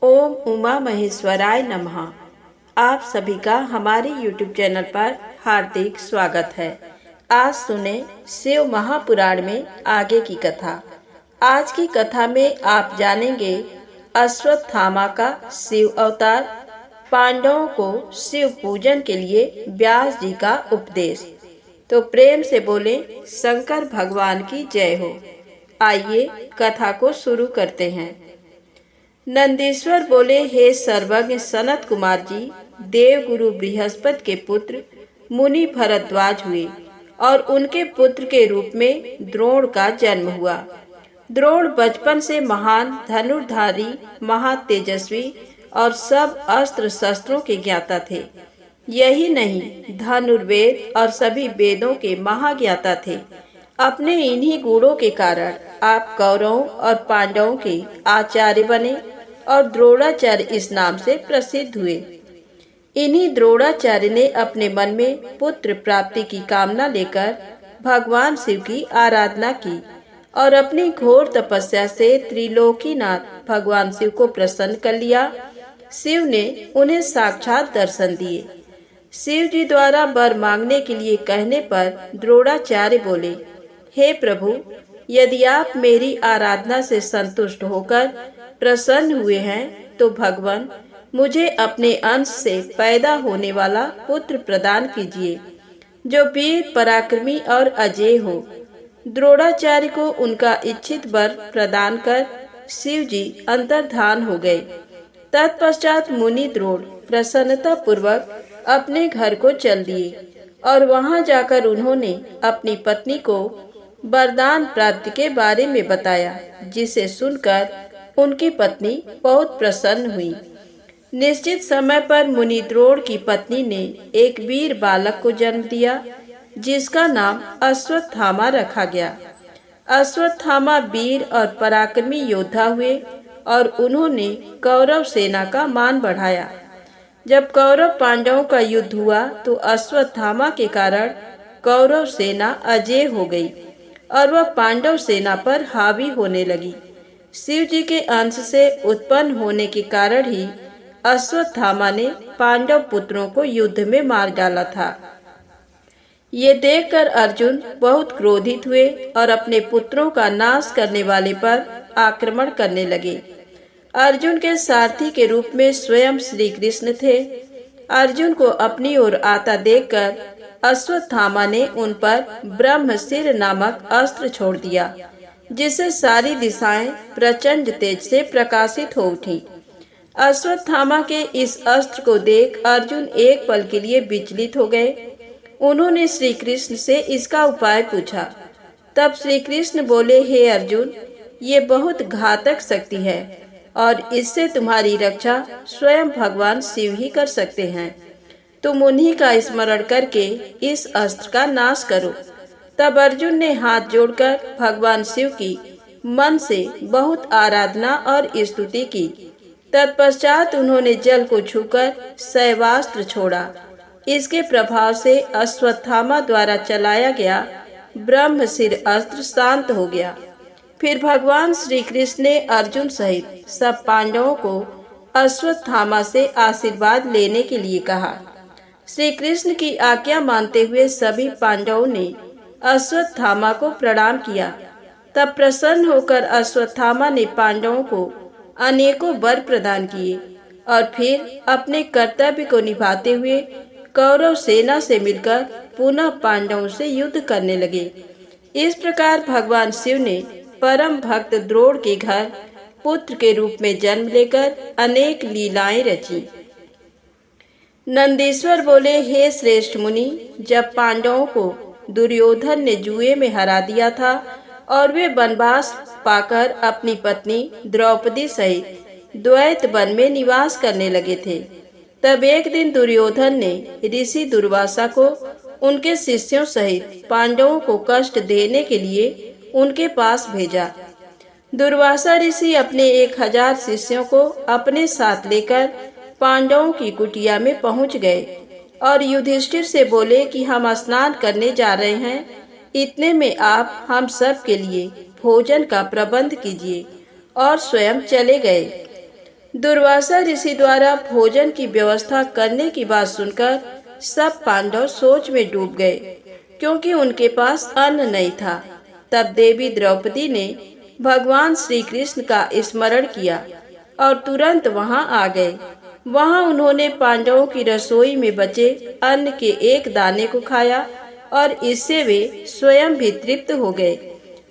ओम उमा महेश्वराय नमः। आप सभी का हमारे YouTube चैनल पर हार्दिक स्वागत है। आज सुने शिव महापुराण में आगे की कथा। आज की कथा में आप जानेंगे अश्वत्थामा का शिव अवतार, पांडवों को शिव पूजन के लिए व्यास जी का उपदेश। तो प्रेम से बोले शंकर भगवान की जय हो। आइए कथा को शुरू करते हैं। नंदीश्वर बोले, हे सर्वज्ञ सनत कुमार जी, देव गुरु बृहस्पति के पुत्र मुनि भरद्वाज हुए और उनके पुत्र के रूप में द्रोण का जन्म हुआ। द्रोण बचपन से महान धनुर्धारी, महातेजस्वी और सब अस्त्र शस्त्रों के ज्ञाता थे। यही नहीं, धनुर्वेद और सभी वेदों के महाज्ञाता थे। अपने इन्हीं गुणों के कारण आप कौरवों और पांडवों के आचार्य बने और द्रोणाचार्य इस नाम से प्रसिद्ध हुए। इन्हीं द्रोणाचार्य ने अपने मन में पुत्र प्राप्ति की कामना लेकर भगवान शिव की आराधना की और अपनी घोर तपस्या से त्रिलोकीनाथ भगवान शिव को प्रसन्न कर लिया। शिव ने उन्हें साक्षात दर्शन दिए। शिव जी द्वारा वर मांगने के लिए कहने पर द्रोणाचार्य बोले, हे प्रभु, यदि आप मेरी आराधना से संतुष्ट होकर प्रसन्न हुए हैं तो भगवान मुझे अपने अंश से पैदा होने वाला पुत्र प्रदान कीजिए, जो वीर पराक्रमी और अजेय हो। द्रोणाचार्य को उनका इच्छित वर प्रदान कर शिव जी अंतर्धान हो गए। तत्पश्चात मुनि द्रोण प्रसन्नता पूर्वक अपने घर को चल दिए और वहां जाकर उन्होंने अपनी पत्नी को वरदान प्राप्ति के बारे में बताया, जिसे सुनकर उनकी पत्नी बहुत प्रसन्न हुई। निश्चित समय पर मुनि द्रोण की पत्नी ने एक वीर बालक को जन्म दिया, जिसका नाम अश्वत्थामा रखा गया। अश्वत्थामा वीर और पराक्रमी योद्धा हुए और उन्होंने कौरव सेना का मान बढ़ाया। जब कौरव पांडवों का युद्ध हुआ तो अश्वत्थामा के कारण कौरव सेना अजेय हो गई और वह पांडव सेना पर हावी होने लगी। शिव जी के अंश से उत्पन्न होने के कारण ही अश्वत्थामा ने पांडव पुत्रों को युद्ध में मार डाला था। ये देखकर अर्जुन बहुत क्रोधित हुए और अपने पुत्रों का नाश करने वाले पर आक्रमण करने लगे। अर्जुन के सारथी के रूप में स्वयं श्री कृष्ण थे। अर्जुन को अपनी ओर आता देखकर अश्वत्थामा ने उन पर ब्रह्मशिर नामक अस्त्र छोड़ दिया, जिससे सारी दिशाएं प्रचंड तेज से प्रकाशित हो उठी। अश्वत्थामा के इस अस्त्र को देख अर्जुन एक पल के लिए विचलित हो गए। उन्होंने श्री कृष्ण से इसका उपाय पूछा। तब श्री कृष्ण बोले, हे अर्जुन, ये बहुत घातक शक्ति है और इससे तुम्हारी रक्षा स्वयं भगवान शिव ही कर सकते हैं। तुम उन्हीं का स्मरण करके इस अस्त्र का नाश करो। तब अर्जुन ने हाथ जोड़कर भगवान शिव की मन से बहुत आराधना और स्तुति की। तत्पश्चात उन्होंने जल को छूकर शैवास्त्र छोड़ा। इसके प्रभाव से अश्वत्थामा द्वारा चलाया गया ब्रह्मशिर अस्त्र शांत हो गया। फिर भगवान श्री कृष्ण ने अर्जुन सहित सब पांडवों को अश्वत्थामा से आशीर्वाद लेने के लिए कहा। श्री कृष्ण की आज्ञा मानते हुए सभी पांडवों ने अश्वत्थामा को प्रणाम किया। तब प्रसन्न होकर अश्वत्थामा ने पांडवों को अनेकों वर प्रदान किए और फिर अपने कर्तव्य को निभाते हुए कौरव सेना से मिलकर पुनः पांडवों से युद्ध करने लगे। इस प्रकार भगवान शिव ने परम भक्त द्रोण के घर पुत्र के रूप में जन्म लेकर अनेक लीलाएं रची। नंदीश्वर बोले, हे श्रेष्ठ मुनि, जब पांडवों को दुर्योधन ने जुए में हरा दिया था और वे वनवास पाकर अपनी पत्नी द्रौपदी सहित द्वैत वन में निवास करने लगे थे, तब एक दिन दुर्योधन ने ऋषि दुर्वासा को उनके शिष्यों सहित पांडवों को कष्ट देने के लिए उनके पास भेजा। दुर्वासा ऋषि अपने 1000 शिष्यों को अपने साथ लेकर पांडवों की कुटिया में पहुंच गए और युधिष्ठिर से बोले कि हम स्नान करने जा रहे हैं, इतने में आप हम सब के लिए भोजन का प्रबंध कीजिए, और स्वयं चले गए। दुर्वासा ऋषि द्वारा भोजन की व्यवस्था करने की बात सुनकर सब पांडव सोच में डूब गए, क्योंकि उनके पास अन्न नहीं था। तब देवी द्रौपदी ने भगवान श्री कृष्ण का स्मरण किया और तुरंत वहां आ गए। वहां उन्होंने पांडवों की रसोई में बचे अन्न के एक दाने को खाया और इससे वे स्वयं भी तृप्त हो गए।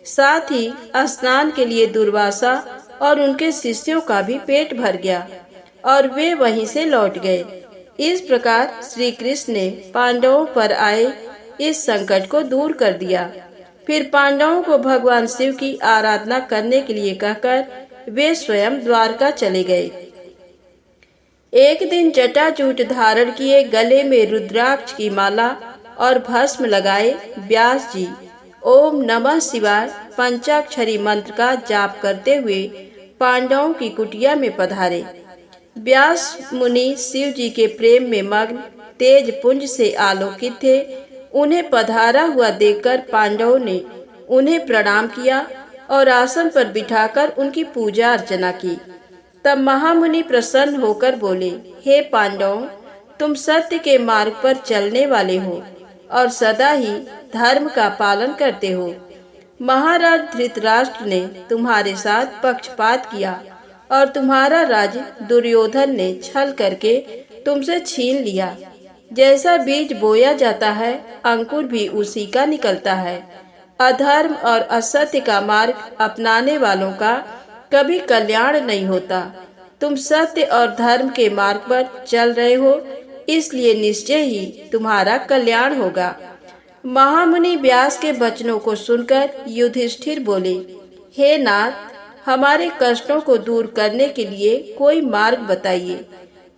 साथ ही स्नान के लिए दुर्वासा और उनके शिष्यों का भी पेट भर गया और वे वहीं से लौट गए। इस प्रकार श्री कृष्ण ने पांडवों पर आए इस संकट को दूर कर दिया। फिर पांडवों को भगवान शिव की आराधना करने के लिए कहकर वे स्वयं द्वारका चले गए। एक दिन जटाजूट धारण किए, गले में रुद्राक्ष की माला और भस्म लगाए व्यास जी ओम नमः शिवाय पंचाक्षरी मंत्र का जाप करते हुए पांडवों की कुटिया में पधारे। व्यास मुनि शिव जी के प्रेम में मग्न तेज पुंज से आलोकित थे। उन्हें पधारा हुआ देखकर पांडवों ने उन्हें प्रणाम किया और आसन पर बिठाकर उनकी पूजा अर्चना की। तब महामुनि प्रसन्न होकर बोले, हे पांडवों, तुम सत्य के मार्ग पर चलने वाले हो और सदा ही धर्म का पालन करते हो। महाराज धृतराष्ट्र ने तुम्हारे साथ पक्षपात किया और तुम्हारा राज्य दुर्योधन ने छल करके तुमसे छीन लिया। जैसा बीज बोया जाता है, अंकुर भी उसी का निकलता है। अधर्म और असत्य का मार्ग अपनाने वालों का कभी कल्याण नहीं होता। तुम सत्य और धर्म के मार्ग पर चल रहे हो, इसलिए निश्चय ही तुम्हारा कल्याण होगा। महामुनि व्यास के वचनों को सुनकर युधिष्ठिर बोले, हे नाथ, हमारे कष्टों को दूर करने के लिए कोई मार्ग बताइए।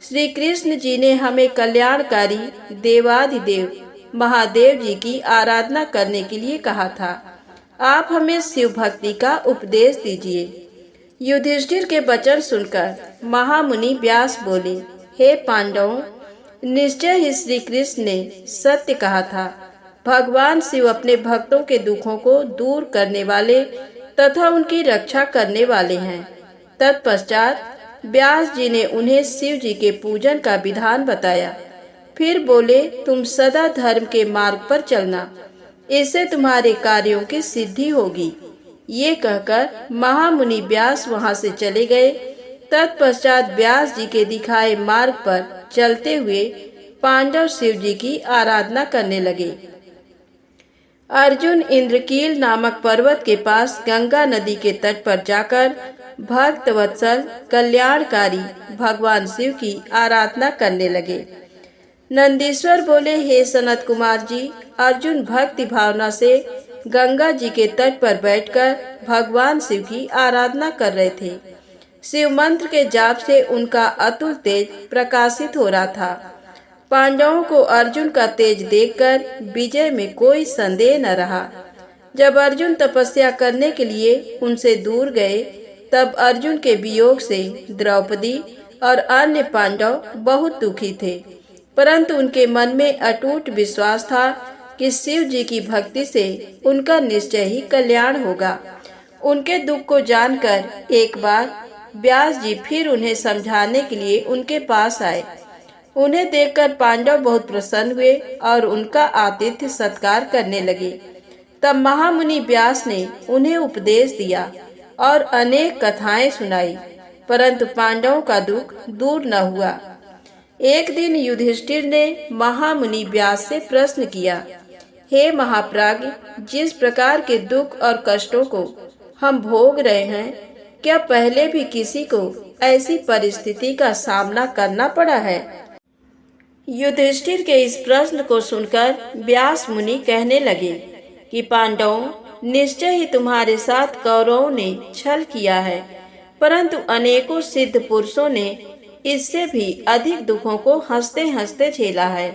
श्री कृष्ण जी ने हमें कल्याणकारी देवाधिदेव महादेव जी की आराधना करने के लिए कहा था। आप हमें शिव भक्ति का उपदेश दीजिए। युधिष्ठिर के वचन सुनकर महामुनि व्यास बोले, हे पांडवों, निश्चय ही श्री कृष्ण ने सत्य कहा था। भगवान शिव अपने भक्तों के दुखों को दूर करने वाले तथा उनकी रक्षा करने वाले हैं। तत्पश्चात व्यास जी ने उन्हें शिव जी के पूजन का विधान बताया। फिर बोले, तुम सदा धर्म के मार्ग पर चलना, इससे तुम्हारे कार्यों की सिद्धि होगी। ये कहकर महामुनि व्यास वहां से चले गए। तत्पश्चात व्यास जी के दिखाए मार्ग पर चलते हुए पांडव शिव जी की आराधना करने लगे। अर्जुन इंद्रकील नामक पर्वत के पास गंगा नदी के तट पर जाकर भक्त वत्सल कल्याणकारी भगवान शिव की आराधना करने लगे। नंदीश्वर बोले, हे सनत कुमार जी, अर्जुन भक्ति भावना से गंगा जी के तट पर बैठकर भगवान शिव की आराधना कर रहे थे। शिव मंत्र के जाप से उनका अतुल तेज प्रकाशित हो रहा था। पांडवों को अर्जुन का तेज देखकर विजय में कोई संदेह न रहा। जब अर्जुन तपस्या करने के लिए उनसे दूर गए, तब अर्जुन के वियोग से द्रौपदी और अन्य पांडव बहुत दुखी थे, परंतु उनके मन में अटूट विश्वास था कि शिव जी की भक्ति से उनका निश्चय ही कल्याण होगा। उनके दुख को जानकर एक बार व्यास जी फिर उन्हें समझाने के लिए उनके पास आए। उन्हें देखकर पांडव बहुत प्रसन्न हुए और उनका आतिथ्य सत्कार करने लगे। तब महामुनि व्यास ने उन्हें उपदेश दिया और अनेक कथाएं सुनाई, परंतु पांडवों का दुख दूर न हुआ। एक दिन युधिष्ठिर ने महामुनि व्यास से प्रश्न किया, हे महाप्राज्ञ, जिस प्रकार के दुख और कष्टों को हम भोग रहे हैं, क्या पहले भी किसी को ऐसी परिस्थिति का सामना करना पड़ा है? युधिष्ठिर के इस प्रश्न को सुनकर व्यास मुनि कहने लगे कि पांडवों, निश्चय ही तुम्हारे साथ कौरवों ने छल किया है, परंतु अनेकों सिद्ध पुरुषों ने इससे भी अधिक दुखों को हंसते हंसते झेला है।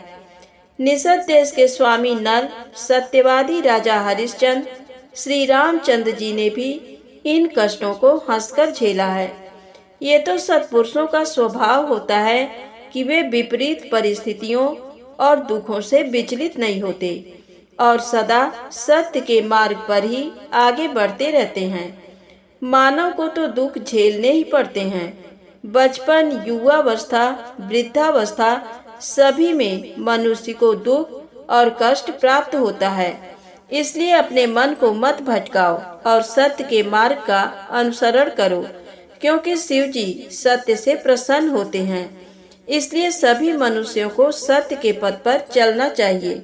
निषद देश के स्वामी नल, सत्यवादी राजा हरिश्चंद्र, श्री रामचंद्र जी ने भी इन कष्टों को हंसकर झेला है। ये तो सत्पुरुषों का स्वभाव होता है कि वे विपरीत परिस्थितियों और दुखों से विचलित नहीं होते और सदा सत्य के मार्ग पर ही आगे बढ़ते रहते हैं। मानव को तो दुख झेलने ही पड़ते हैं, बचपन, युवावस्था, वृद्धावस्था सभी में मनुष्य को दुख और कष्ट प्राप्त होता है। इसलिए अपने मन को मत भटकाओ और सत्य के मार्ग का अनुसरण करो, क्योंकि शिव जी सत्य से प्रसन्न होते हैं। इसलिए सभी मनुष्यों को सत्य के पथ पर चलना चाहिए।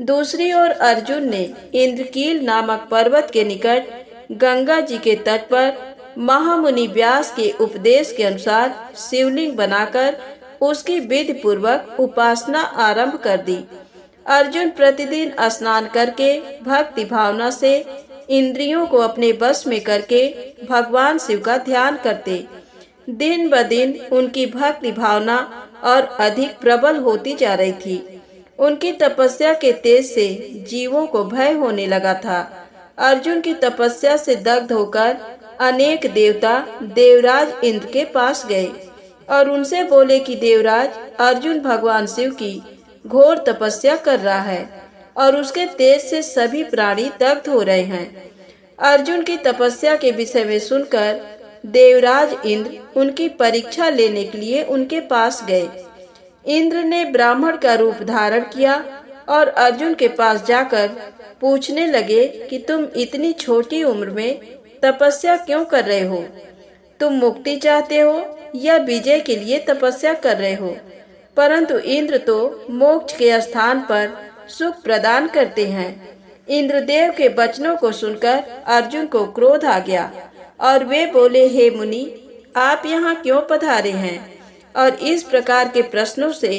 दूसरी ओर अर्जुन ने इंद्रकील नामक पर्वत के निकट गंगा जी के तट पर महामुनि व्यास के उपदेश के अनुसार शिवलिंग बनाकर उसकी विधि पूर्वक उपासना आरंभ कर दी। अर्जुन प्रतिदिन स्नान करके भक्ति भावना से इंद्रियों को अपने बस में करके भगवान शिव का ध्यान करते। दिन ब दिन उनकी भक्ति भावना और अधिक प्रबल होती जा रही थी। उनकी तपस्या के तेज से जीवों को भय होने लगा था। अर्जुन की तपस्या से दग्ध होकर अनेक देवता देवराज इंद्र के पास गए और उनसे बोले कि देवराज, अर्जुन भगवान शिव की घोर तपस्या कर रहा है और उसके तेज से सभी प्राणी दग्ध हो रहे हैं। अर्जुन की तपस्या के विषय में सुनकर देवराज इंद्र उनकी परीक्षा लेने के लिए उनके पास गए। इंद्र ने ब्राह्मण का रूप धारण किया और अर्जुन के पास जाकर पूछने लगे कि तुम इतनी छोटी उम्र में तपस्या क्यों कर रहे हो? तुम मुक्ति चाहते हो या विजय के लिए तपस्या कर रहे हो? परंतु इंद्र तो मोक्ष के स्थान पर सुख प्रदान करते हैं। इंद्रदेव के वचनों को सुनकर अर्जुन को क्रोध आ गया और वे बोले, हे मुनि, आप यहाँ क्यों पधारे हैं और इस प्रकार के प्रश्नों से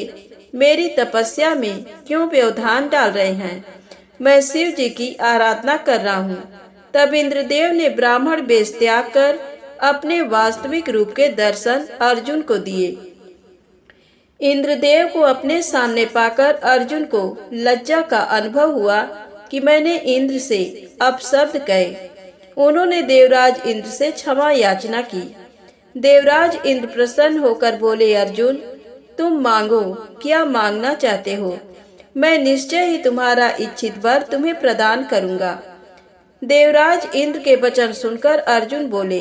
मेरी तपस्या में क्यों व्यवधान डाल रहे हैं? मैं शिव जी की आराधना कर रहा हूँ। तब इंद्रदेव ने ब्राह्मण वेश त्याग कर अपने वास्तविक रूप के दर्शन अर्जुन को दिए। इंद्रदेव को अपने सामने पाकर अर्जुन को लज्जा का अनुभव हुआ कि मैंने इंद्र से अपशब्द कहे। उन्होंने देवराज इंद्र से क्षमा याचना की। देवराज इंद्र प्रसन्न होकर बोले, अर्जुन, तुम मांगो, क्या मांगना चाहते हो? मैं निश्चय ही तुम्हारा इच्छित वर तुम्हें प्रदान करूंगा। देवराज इंद्र के वचन सुनकर अर्जुन बोले,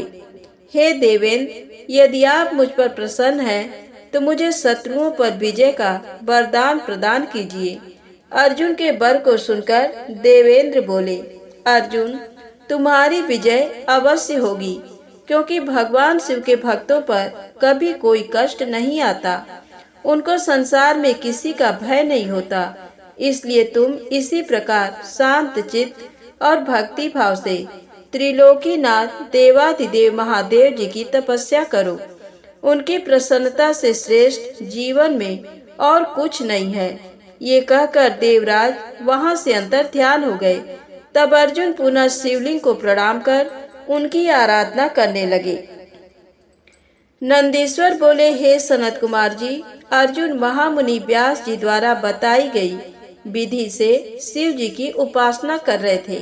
हे देवेंद्र, यदि आप मुझ पर प्रसन्न हैं तो मुझे शत्रुओं पर विजय का वरदान प्रदान कीजिए। अर्जुन के वर को सुनकर देवेंद्र बोले, अर्जुन, तुम्हारी विजय अवश्य होगी, क्योंकि भगवान शिव के भक्तों पर कभी कोई कष्ट नहीं आता। उनको संसार में किसी का भय नहीं होता। इसलिए तुम इसी प्रकार शांत चित्त और भक्ति भाव से त्रिलोकीनाथ देवाधिदेव महादेव जी की तपस्या करो। उनकी प्रसन्नता से श्रेष्ठ जीवन में और कुछ नहीं है। ये कहकर देवराज वहां से अंतर ध्यान हो गए। तब अर्जुन पुनः शिवलिंग को प्रणाम कर उनकी आराधना करने लगे। नंदीश्वर बोले, हे सनत कुमार जी, अर्जुन महामुनि व्यास जी द्वारा बताई गई विधि से शिव जी की उपासना कर रहे थे।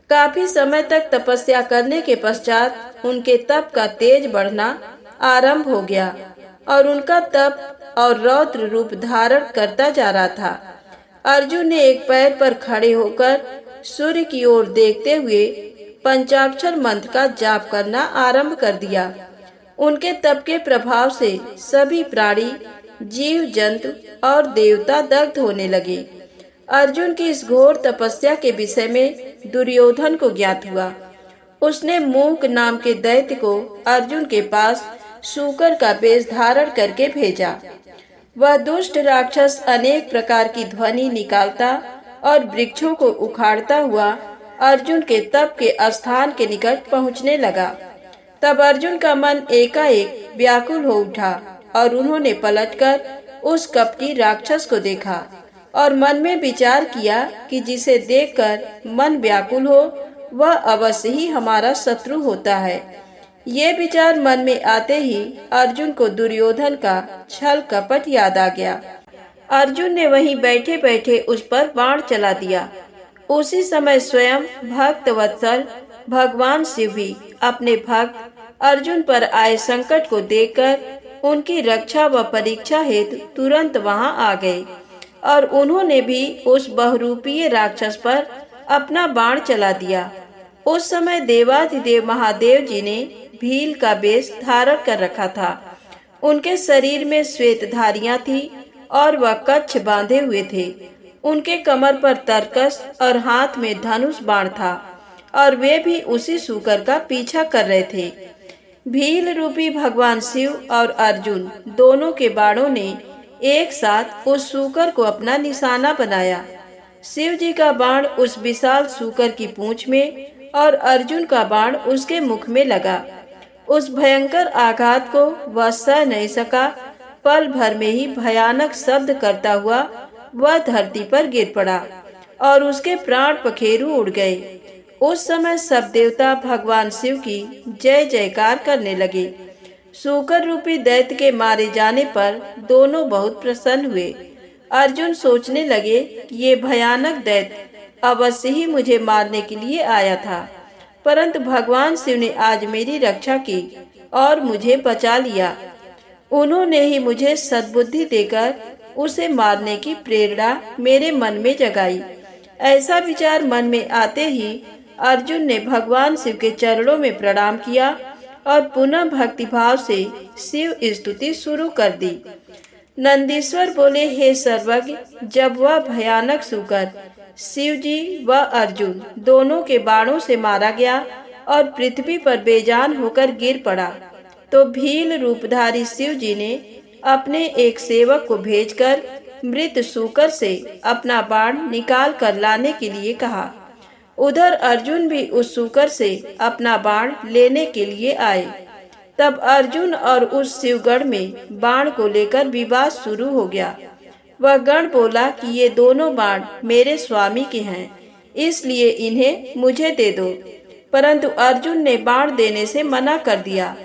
काफी समय तक तपस्या करने के पश्चात उनके तप का तेज बढ़ना आरंभ हो गया और उनका तप और रौद्र रूप धारण करता जा रहा था। अर्जुन ने एक पैर पर खड़े होकर सूर्य की ओर देखते हुए पंचाक्षर मंत्र का जाप करना आरंभ कर दिया। उनके तप के प्रभाव से सभी प्राणी, जीव जंतु और देवता दग्ध होने लगे। अर्जुन की इस घोर तपस्या के विषय में दुर्योधन को ज्ञात हुआ। उसने मूक नाम के दैत्य को अर्जुन के पास शूकर का वेश धारण करके भेजा। वह दुष्ट राक्षस अनेक प्रकार की ध्वनि निकालता और वृक्षों को उखाड़ता हुआ अर्जुन के तप के स्थान के निकट पहुंचने लगा। तब अर्जुन का मन एकाएक व्याकुल हो उठा और उन्होंने पलटकर उस कपटी राक्षस को देखा और मन में विचार किया कि जिसे देखकर मन व्याकुल हो वह अवश्य ही हमारा शत्रु होता है। ये विचार मन में आते ही अर्जुन को दुर्योधन का छल कपट याद आ गया। अर्जुन ने वहीं बैठे बैठे उस पर बाण चला दिया। उसी समय स्वयं भक्त वत्सल भगवान शिव भी अपने भक्त अर्जुन पर आए संकट को देखकर उनकी रक्षा व परीक्षा हेतु तुरंत वहां आ गए और उन्होंने भी उस बहुरूपीय राक्षस पर अपना बाण चला दिया। उस समय देवाधिदेव महादेव जी ने भील का वेश धारण कर रखा था उनके शरीर में श्वेत धारियां थी और वह कच्छ बांधे हुए थे। उनके कमर पर तरकस और हाथ में धनुष बाण था और वे भी उसी सूकर का पीछा कर रहे थे। भील रूपी भगवान शिव और अर्जुन दोनों के बाणों ने एक साथ उस सूकर को अपना निशाना बनाया। शिव जी का बाण उस विशाल सूकर की पूंछ में और अर्जुन का बाण उसके मुख में लगा। उस भयंकर आघात को वह सह नहीं सका। पल भर में ही भयानक शब्द करता हुआ वह धरती पर गिर पड़ा और उसके प्राण पखेरु उड़ गए। उस समय सब देवता भगवान शिव की जय जयकार करने लगे। सूकर रूपी दैत्य के मारे जाने पर दोनों बहुत प्रसन्न हुए। अर्जुन सोचने लगे कि ये भयानक दैत्य अवश्य ही मुझे मारने के लिए आया था, परंतु भगवान शिव ने आज मेरी रक्षा की और मुझे बचा लिया। उन्होंने ही मुझे सद्बुद्धि देकर उसे मारने की प्रेरणा मेरे मन में जगाई। ऐसा विचार मन में आते ही अर्जुन ने भगवान शिव के चरणों में प्रणाम किया और पुनः भक्तिभाव से शिव स्तुति शुरू कर दी। नंदीश्वर बोले, हे सर्वज्ञ, जब वह भयानक सूकर शिव जी व अर्जुन दोनों के बाणों से मारा गया और पृथ्वी पर बेजान होकर गिर पड़ा, तो भील रूपधारी शिव जी ने अपने एक सेवक को भेजकर मृत सूकर से अपना बाण निकाल कर लाने के लिए कहा। उधर अर्जुन भी उस सूकर से अपना बाण लेने के लिए आए। तब अर्जुन और उस शिवगण में बाण को लेकर विवाद शुरू हो गया। वह गण बोला कि ये दोनों बाण मेरे स्वामी के हैं, इसलिए इन्हें मुझे दे दो, परंतु अर्जुन ने बाण देने से मना कर दिया।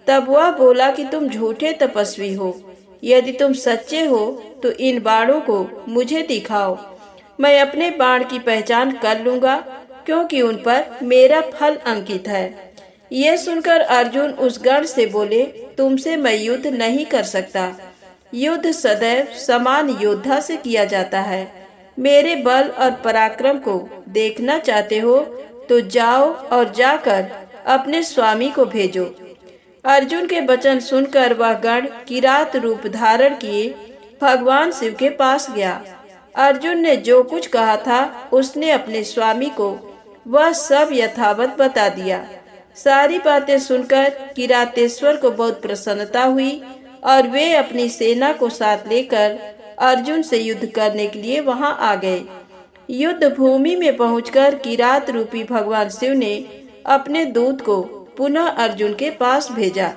तब वह बोला कि तुम झूठे तपस्वी हो, यदि तुम सच्चे हो तो इन बाणों को मुझे दिखाओ, मैं अपने बाण की पहचान कर लूंगा, क्योंकि उन पर मेरा फल अंकित है। ये सुनकर अर्जुन उस गण से बोले, तुमसे मैं युद्ध नहीं कर सकता। युद्ध सदैव समान योद्धा से किया जाता है। मेरे बल और पराक्रम को देखना चाहते हो तो जाओ और जाकर अपने स्वामी को भेजो। अर्जुन के वचन सुनकर वह गण किरात रूप धारण किए भगवान शिव के पास गया। अर्जुन ने जो कुछ कहा था उसने अपने स्वामी को वह सब यथावत बता दिया। सारी बातें सुनकर किरातेश्वर को बहुत प्रसन्नता हुई और वे अपनी सेना को साथ लेकर अर्जुन से युद्ध करने के लिए वहां आ गए। युद्ध भूमि में पहुंचकर किरात रूपी भगवान शिव ने अपने दूत को पुनः अर्जुन के पास भेजा।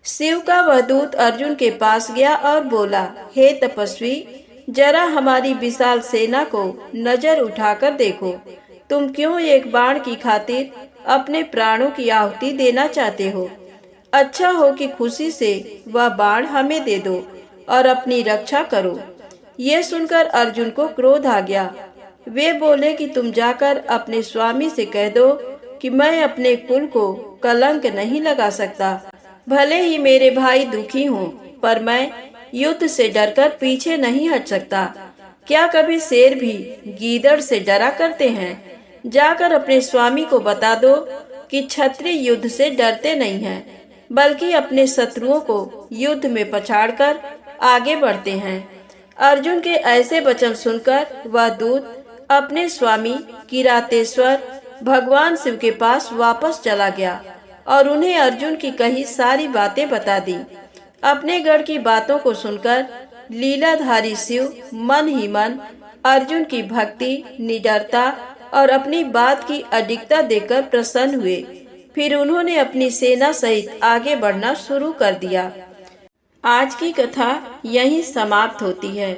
शिव का वह दूत अर्जुन के पास गया और बोला, हे तपस्वी, जरा हमारी विशाल सेना को नजर उठाकर देखो। तुम क्यों एक बाण की खातिर अपने प्राणों की आहुति देना चाहते हो? अच्छा हो कि खुशी से वह बाण हमें दे दो और अपनी रक्षा करो। ये सुनकर अर्जुन को क्रोध आ गया। वे बोले कि तुम जाकर अपने स्वामी से कह दो कि मैं अपने कुल को कलंक नहीं लगा सकता। भले ही मेरे भाई दुखी हों, पर मैं युद्ध से डरकर पीछे नहीं हट सकता। क्या कभी शेर भी गीदड़ से डरा करते हैं? जाकर अपने स्वामी को बता दो कि क्षत्रिय युद्ध से डरते नहीं हैं, बल्कि अपने शत्रुओं को युद्ध में पछाड़कर आगे बढ़ते हैं। अर्जुन के ऐसे वचन सुनकर वह दूत अपने स्वामी किरातेश्वर भगवान शिव के पास वापस चला गया और उन्हें अर्जुन की कही सारी बातें बता दी। अपने गढ़ की बातों को सुनकर लीलाधारी शिव मन ही मन अर्जुन की भक्ति, निडरता और अपनी बात की अडिगता देखकर प्रसन्न हुए। फिर उन्होंने अपनी सेना सहित आगे बढ़ना शुरू कर दिया। आज की कथा यहीं समाप्त होती है।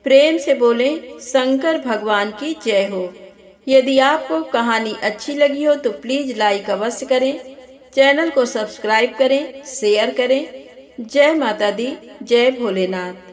प्रेम से बोले शंकर भगवान की जय हो। यदि आपको कहानी अच्छी लगी हो तो प्लीज लाइक अवश्य करें, चैनल को सब्सक्राइब करें, शेयर करें। जय माता दी, जय भोलेनाथ।